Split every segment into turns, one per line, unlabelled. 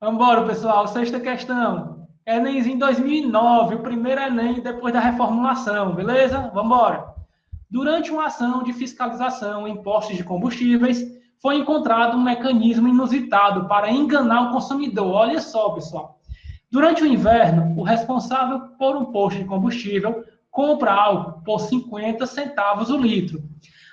Vamos embora, pessoal. Sexta questão. Enemzinho 2009, o primeiro Enem depois da reformulação, beleza? Vamos embora. Durante uma ação de fiscalização em postos de combustíveis, foi encontrado um mecanismo inusitado para enganar o consumidor. Olha só, pessoal. Durante o inverno, o responsável por um posto de combustível compra álcool por 50 centavos o litro,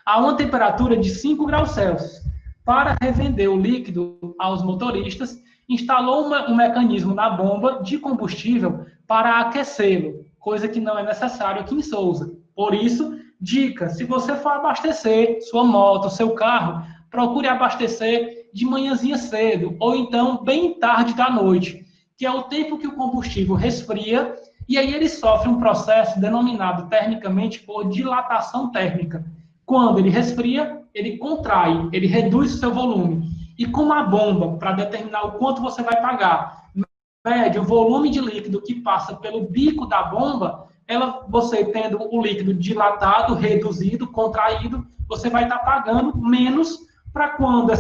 a uma temperatura de 5 graus Celsius. Para revender o líquido aos motoristas, instalou um mecanismo na bomba de combustível para aquecê-lo, coisa que não é necessário aqui em Souza. Por isso, dica, se você for abastecer sua moto, seu carro, procure abastecer de manhãzinha cedo, ou então bem tarde da noite, que é o tempo que o combustível resfria, e aí ele sofre um processo denominado termicamente por dilatação térmica. Quando ele resfria, ele contrai, ele reduz o seu volume. E como a bomba, para determinar o quanto você vai pagar, mede o volume de líquido que passa pelo bico da bomba, você tendo o líquido dilatado, reduzido, contraído, você vai estar pagando menos para quando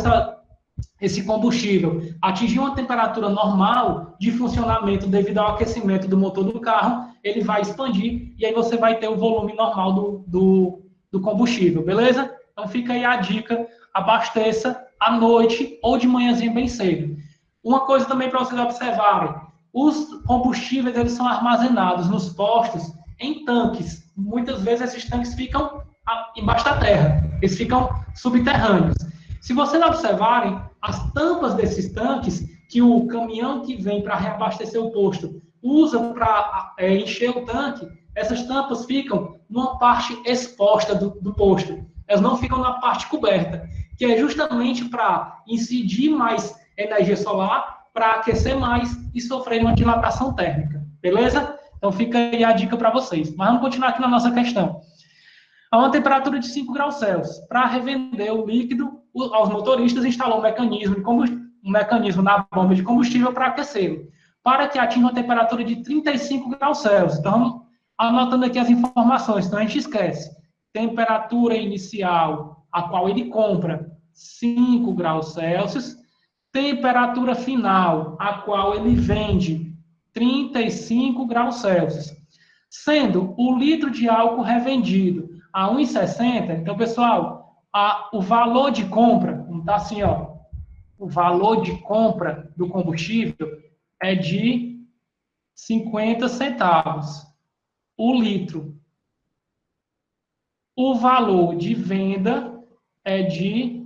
esse combustível atingir uma temperatura normal de funcionamento devido ao aquecimento do motor do carro, ele vai expandir e aí você vai ter o volume normal do combustível, beleza? Então fica aí a dica, abasteça à noite ou de manhãzinha bem cedo. Uma coisa também para vocês observarem, os combustíveis eles são armazenados nos postos em tanques. Muitas vezes esses tanques ficam embaixo da terra, eles ficam subterrâneos. Se vocês observarem, as tampas desses tanques, que o caminhão que vem para reabastecer o posto usa para encher o tanque, essas tampas ficam numa parte exposta do posto. Elas não ficam na parte coberta, que é justamente para incidir mais energia solar, para aquecer mais e sofrer uma dilatação térmica. Beleza? Então fica aí a dica para vocês. Mas vamos continuar aqui na nossa questão. A uma temperatura de 5 graus Celsius. Para revender o líquido aos motoristas, instalou um mecanismo na bomba de combustível para aquecê-lo, para que atinja uma temperatura de 35 graus Celsius. Então, vamos anotando aqui as informações, então a gente esquece. Temperatura inicial, a qual ele compra, 5 graus Celsius. Temperatura final, a qual ele vende, 35 graus Celsius. Sendo o litro de álcool revendido a 1,60, então, pessoal, o valor de compra, não está assim, ó, o valor de compra do combustível é de 50 centavos o litro. O valor de venda é de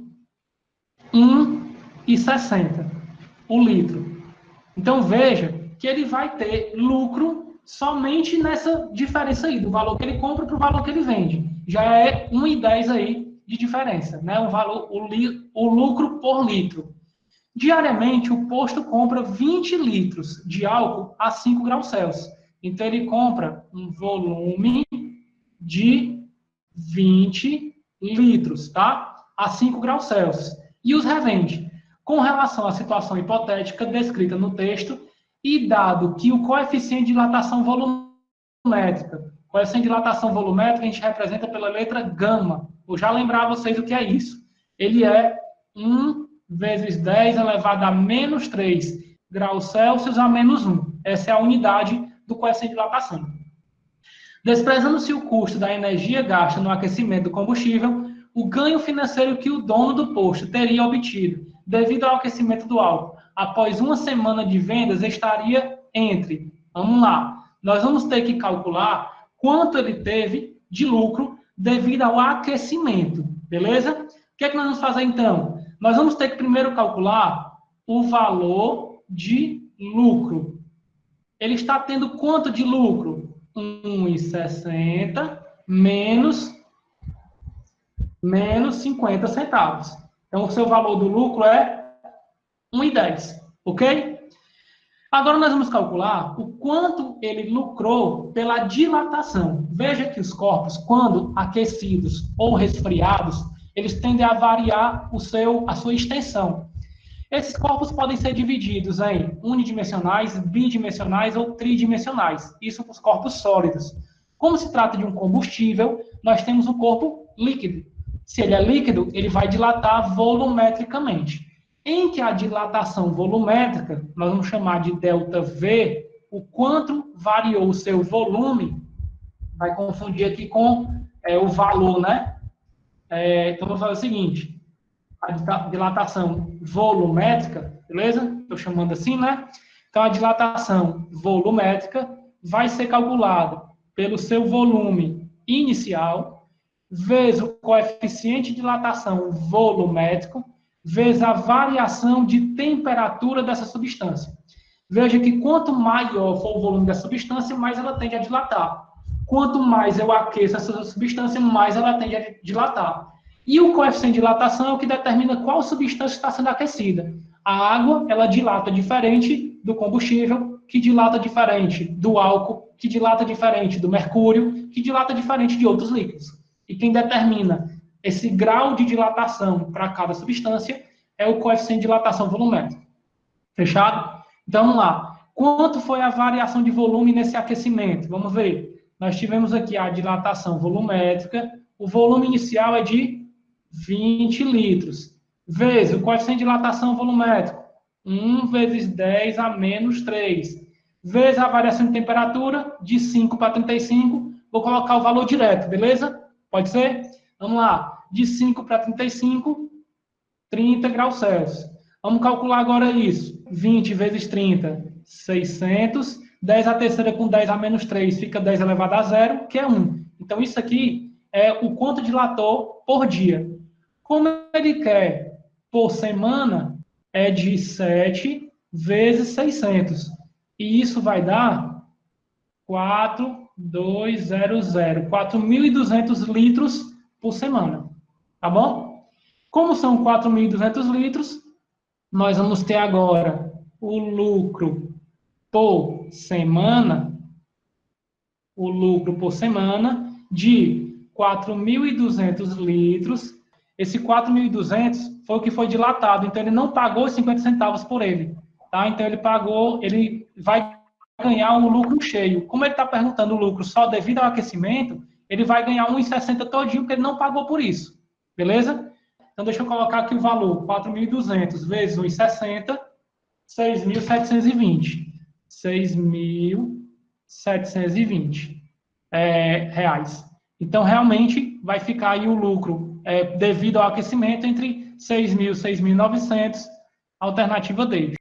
1,60 o litro. Então, veja que ele vai ter lucro somente nessa diferença aí, do valor que ele compra para o valor que ele vende. Já é 1,10 aí de diferença, né? O lucro por litro. Diariamente, o posto compra 20 litros de álcool a 5 graus Celsius. Então, ele compra um volume de 20 litros, tá? A 5 graus Celsius. E os revende. Com relação à situação hipotética descrita no texto, e dado que o coeficiente de dilatação volumétrica, a gente representa pela letra gama. Vou já lembrar vocês o que é isso. Ele é 1 vezes 10 elevado a menos 3 graus Celsius a menos 1. Essa é a unidade do coeficiente de dilatação. Desprezando-se o custo da energia gasta no aquecimento do combustível, o ganho financeiro que o dono do posto teria obtido devido ao aquecimento do álcool após uma semana de vendas estaria entre, vamos lá, nós vamos ter que calcular quanto ele teve de lucro devido ao aquecimento, beleza? O que é que nós vamos fazer então? Nós vamos ter que primeiro calcular o valor de lucro. Ele está tendo quanto de lucro? 1,60 menos 50 centavos. Então, o seu valor do lucro é 1,10, ok? Agora, nós vamos calcular o quanto ele lucrou pela dilatação. Veja que os corpos, quando aquecidos ou resfriados, eles tendem a variar a sua extensão. Esses corpos podem ser divididos em unidimensionais, bidimensionais ou tridimensionais. Isso para os corpos sólidos. Como se trata de um combustível, nós temos um corpo líquido. Se ele é líquido, ele vai dilatar volumetricamente. em que a dilatação volumétrica, nós vamos chamar de ΔV, o quanto variou o seu volume, vai confundir aqui com o valor, né? Então, vou fazer o seguinte, a dilatação volumétrica, beleza? Estou chamando assim, né? Então, a dilatação volumétrica vai ser calculada pelo seu volume inicial, vezes o coeficiente de dilatação volumétrico, vezes a variação de temperatura dessa substância. Veja que quanto maior for o volume da substância, mais ela tende a dilatar. Quanto mais eu aqueço essa substância, mais ela tende a dilatar. E o coeficiente de dilatação é o que determina qual substância está sendo aquecida. A água, ela dilata diferente do combustível, que dilata diferente do álcool, que dilata diferente do mercúrio, que dilata diferente de outros líquidos. E quem determina esse grau de dilatação para cada substância é o coeficiente de dilatação volumétrica. Fechado? Então, vamos lá. Quanto foi a variação de volume nesse aquecimento? Vamos ver. Nós tivemos aqui a dilatação volumétrica. O volume inicial é de 20 litros. Vezes o coeficiente de dilatação volumétrico. 1 vezes 10 a menos 3. Vezes a variação de temperatura, de 5 para 35. Vou colocar o valor direto, beleza? Pode ser? Vamos lá. De 5 para 35, 30 graus Celsius. Vamos calcular agora isso. 20 vezes 30, 600. 10 a terceira com 10 a menos 3 fica 10 elevado a 0, que é 1. Então, isso aqui é o quanto dilatou por dia. Como ele quer por semana, é de 7 vezes 600. E isso vai dar 4.200. 4.200 litros por semana. Tá bom? Como são 4.200 litros, nós vamos ter agora o lucro por semana, de 4.200 litros. Esse 4.200 foi o que foi dilatado, então ele não pagou 50 centavos por ele, tá? Então ele vai ganhar um lucro cheio. Como ele está perguntando o lucro só devido ao aquecimento, ele vai ganhar 1,60 todinho, porque ele não pagou por isso, beleza? Então, deixa eu colocar aqui o valor, 4.200 vezes 1,60, 6.720. 6.720 reais. Então, realmente, vai ficar aí o lucro devido ao aquecimento entre 6.000 e 6.900, alternativa D.